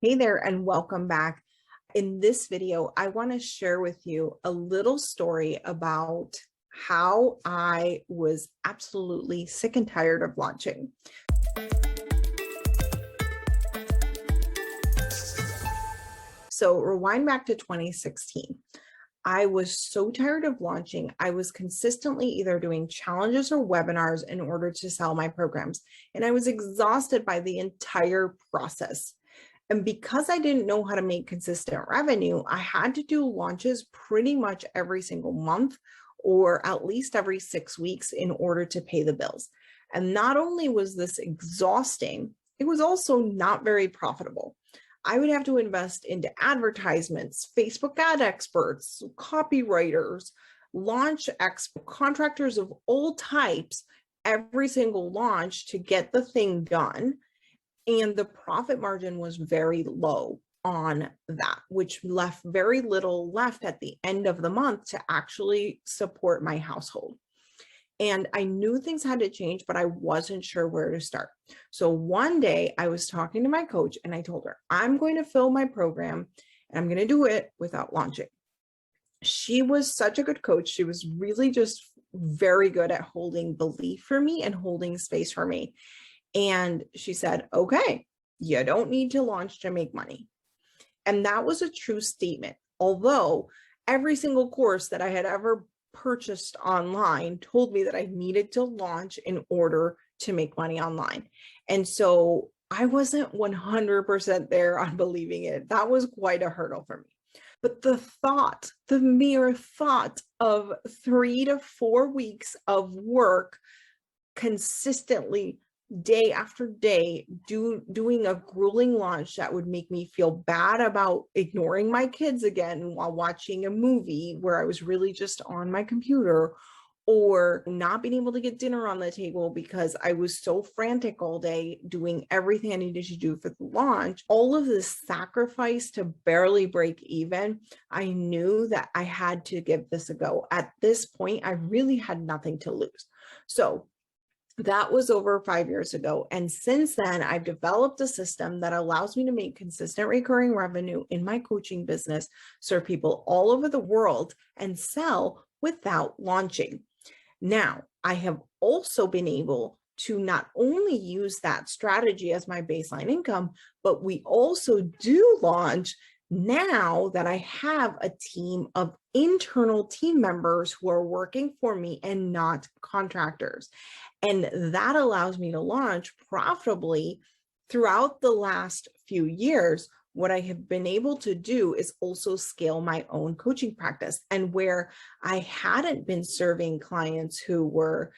Hey there and welcome back. In this video, I want to share with you a little story about how I was absolutely sick and tired of launching. So rewind back to 2016. I was so tired of launching. I was consistently either doing challenges or webinars in order to sell my programs, and I was exhausted by the entire process. And because I didn't know how to make consistent revenue, I had to do launches pretty much every single month or at least every 6 weeks in order to pay the bills. And not only was this exhausting, it was also not very profitable. I would have to invest into advertisements, Facebook ad experts, copywriters, contractors of all types, every single launch to get the thing done. And the profit margin was very low on that, which left very little left at the end of the month to actually support my household. And I knew things had to change, but I wasn't sure where to start. So one day I was talking to my coach and I told her, I'm going to fill my program and I'm going to do it without launching. She was such a good coach. She was really just very good at holding belief for me and holding space for me. And she said, okay, you don't need to launch to make money. And that was a true statement. Although every single course that I had ever purchased online told me that I needed to launch in order to make money online. And so I wasn't 100% there on believing it. That was quite a hurdle for me. But the mere thought of 3 to 4 weeks of work consistently day after day doing a grueling launch that would make me feel bad about ignoring my kids again while watching a movie where I was really just on my computer, or not being able to get dinner on the table because I was so frantic all day doing everything I needed to do for the launch. All of this sacrifice to barely break even, I knew that I had to give this a go. At this point, I really had nothing to lose. So that was over 5 years ago. And since then, I've developed a system that allows me to make consistent recurring revenue in my coaching business, serve people all over the world, and sell without launching. Now, I have also been able to not only use that strategy as my baseline income, but we also do launch now that I have a team of internal team members who are working for me and not contractors. And that allows me to launch profitably throughout the last few years. What I have been able to do is also scale my own coaching practice. And where I hadn't been serving clients who were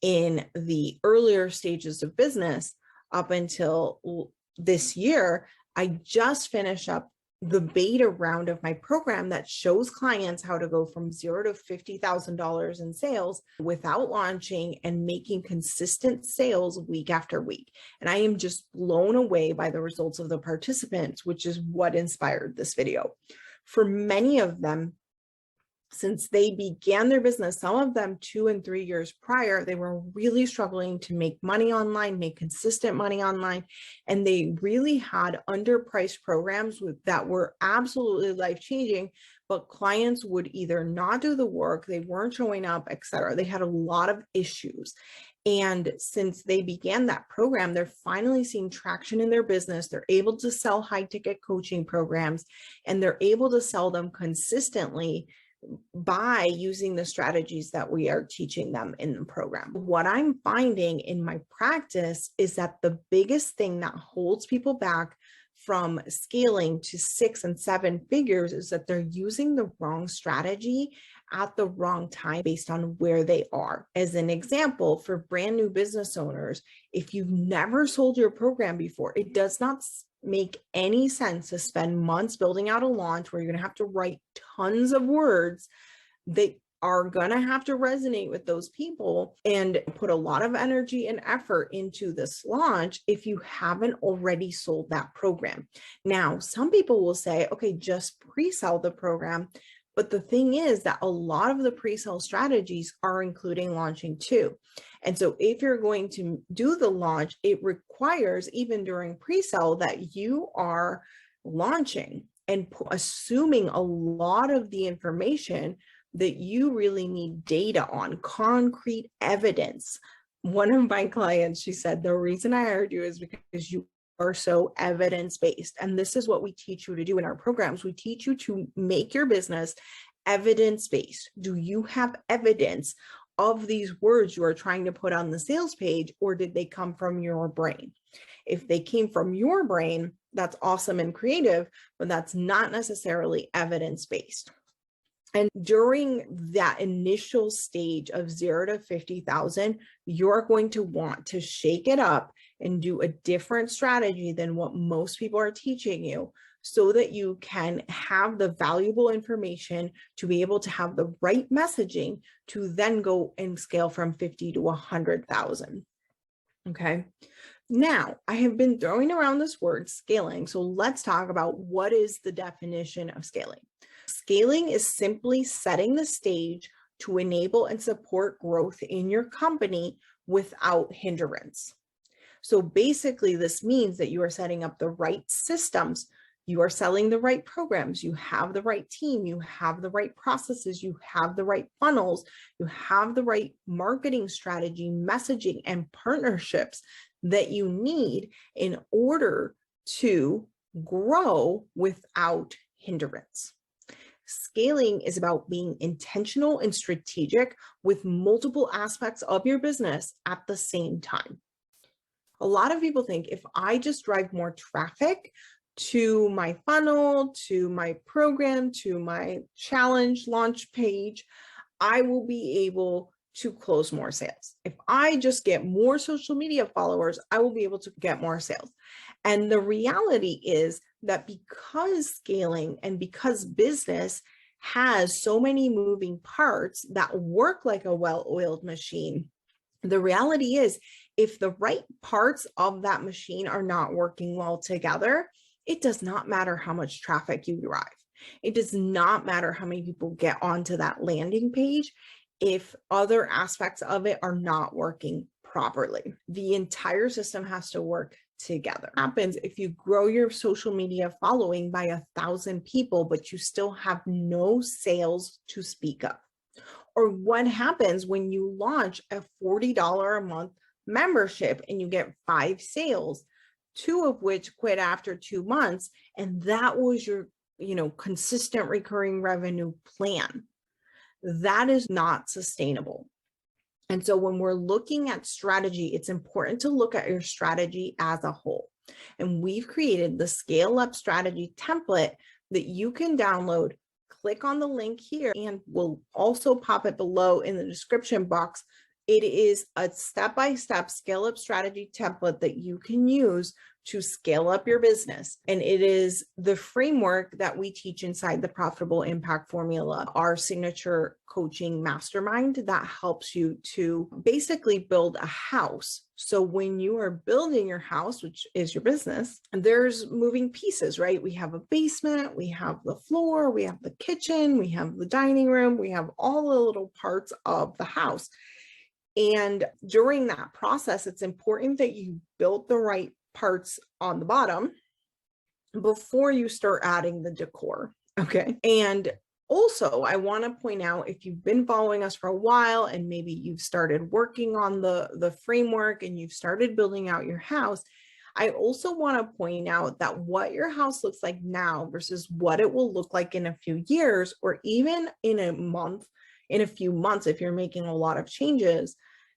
in the earlier stages of business up until this year, I just finished up the beta round of my program that shows clients how to go from $0 to $50,000 in sales without launching and making consistent sales week after week. And I am just blown away by the results of the participants, which is what inspired this video. For many of them, since they began their business, some of them 2 and 3 years prior, they were really struggling to make money online, make consistent money online. And they really had underpriced programs that were absolutely life-changing, but clients would either not do the work, they weren't showing up, etc. They had a lot of issues. And since they began that program, they're finally seeing traction in their business. They're able to sell high-ticket coaching programs, and they're able to sell them consistently by using the strategies that we are teaching them in the program. What I'm finding in my practice is that the biggest thing that holds people back from scaling to 6 and 7 figures is that they're using the wrong strategy at the wrong time based on where they are. As an example, for brand new business owners, if you've never sold your program before, it does not make any sense to spend months building out a launch where you're going to have to write tons of words that are going to have to resonate with those people and put a lot of energy and effort into this launch if you haven't already sold that program. Now, some people will say, okay, just pre-sell the program. But the thing is that a lot of the pre-sale strategies are including launching too. And so if you're going to do the launch, it requires, even during pre-sale, that you are launching and assuming a lot of the information that you really need data on, concrete evidence. One of my clients, she said, the reason I hired you is because you are so evidence-based. And this is what we teach you to do in our programs. We teach you to make your business evidence-based. Do you have evidence of these words you are trying to put on the sales page, or did they come from your brain? If they came from your brain, that's awesome and creative, but that's not necessarily evidence-based. And during that initial stage of 0 to 50,000, you're going to want to shake it up and do a different strategy than what most people are teaching you, so that you can have the valuable information to be able to have the right messaging to then go and scale from 50 to 100,000. Okay. Now, I have been throwing around this word scaling. So let's talk about what is the definition of scaling. Scaling is simply setting the stage to enable and support growth in your company without hindrance. So basically, this means that you are setting up the right systems, you are selling the right programs, you have the right team, you have the right processes, you have the right funnels, you have the right marketing strategy, messaging, and partnerships that you need in order to grow without hindrance. Scaling is about being intentional and strategic with multiple aspects of your business at the same time. A lot of people think if I just drive more traffic to my funnel, to my program, to my challenge launch page, I will be able to close more sales. If I just get more social media followers, I will be able to get more sales. And the reality is that because scaling and because business has so many moving parts that work like a well-oiled machine, the reality is if the right parts of that machine are not working well together, it does not matter how much traffic you drive. It does not matter how many people get onto that landing page if other aspects of it are not working properly. The entire system has to work together. What happens if you grow your social media following by 1,000 people, but you still have no sales to speak of? Or what happens when you launch a $40 a month membership and you get 5 sales, 2 of which quit after 2 months, and that was your, consistent recurring revenue plan? That is not sustainable. And so when we're looking at strategy, it's important to look at your strategy as a whole. And we've created the Scale Up Strategy template that you can download. Click on the link here, and we'll also pop it below in the description box. It is a step-by-step scale up strategy template that you can use to scale up your business. And it is the framework that we teach inside the Profitable Impact Formula, our signature coaching mastermind that helps you to basically build a house. So when you are building your house, which is your business, there's moving pieces, right? We have a basement, we have the floor, we have the kitchen, we have the dining room, we have all the little parts of the house. And during that process, it's important that you build the right parts on the bottom before you start adding the decor. Okay. And also, I want to point out, if you've been following us for a while and maybe you've started working on the framework and you've started building out your house, I also want to point out that what your house looks like now versus what it will look like in a few years, or even in a few months, if you're making a lot of changes,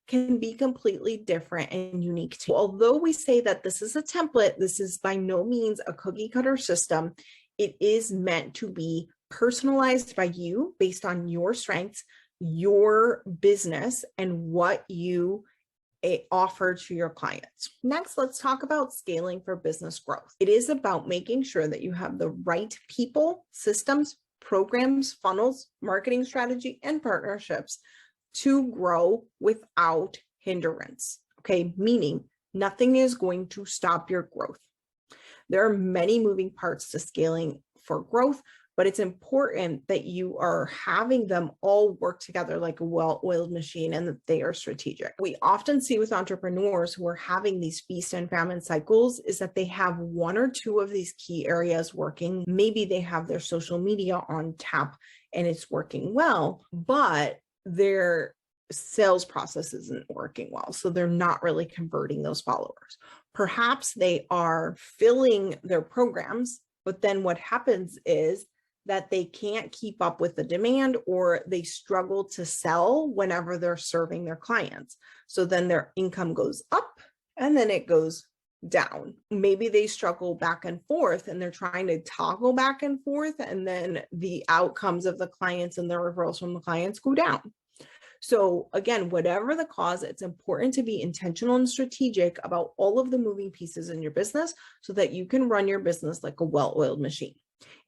can be completely different and unique too. Although we say that this is a template, this is by no means a cookie cutter system. It is meant to be personalized by you based on your strengths, your business, and what you offer to your clients. Next, let's talk about scaling for business growth. It is about making sure that you have the right people, systems, programs, funnels, marketing strategy, and partnerships to grow without hindrance. Okay, meaning nothing is going to stop your growth. There are many moving parts to scaling for growth, but it's important that you are having them all work together like a well-oiled machine and that they are strategic. We often see with entrepreneurs who are having these feast and famine cycles is that they have one or two of these key areas working. Maybe they have their social media on tap and it's working well, but their sales process isn't working well. So they're not really converting those followers. Perhaps they are filling their programs, but then what happens is that they can't keep up with the demand or they struggle to sell whenever they're serving their clients. So then their income goes up and then it goes down. Maybe they struggle back and forth and they're trying to toggle back and forth, and then the outcomes of the clients and the referrals from the clients go down. So again, whatever the cause, it's important to be intentional and strategic about all of the moving pieces in your business so that you can run your business like a well-oiled machine.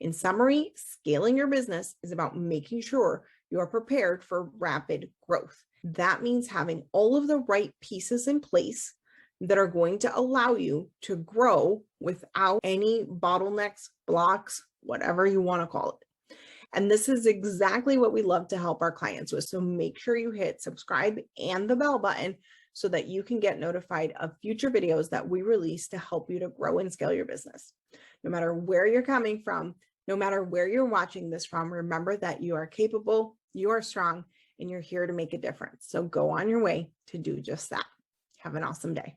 In summary, scaling your business is about making sure you are prepared for rapid growth. That means having all of the right pieces in place that are going to allow you to grow without any bottlenecks, blocks, whatever you want to call it. And this is exactly what we love to help our clients with. So make sure you hit subscribe and the bell button so that you can get notified of future videos that we release to help you to grow and scale your business. No matter where you're coming from, no matter where you're watching this from, remember that you are capable, you are strong, and you're here to make a difference. So go on your way to do just that. Have an awesome day.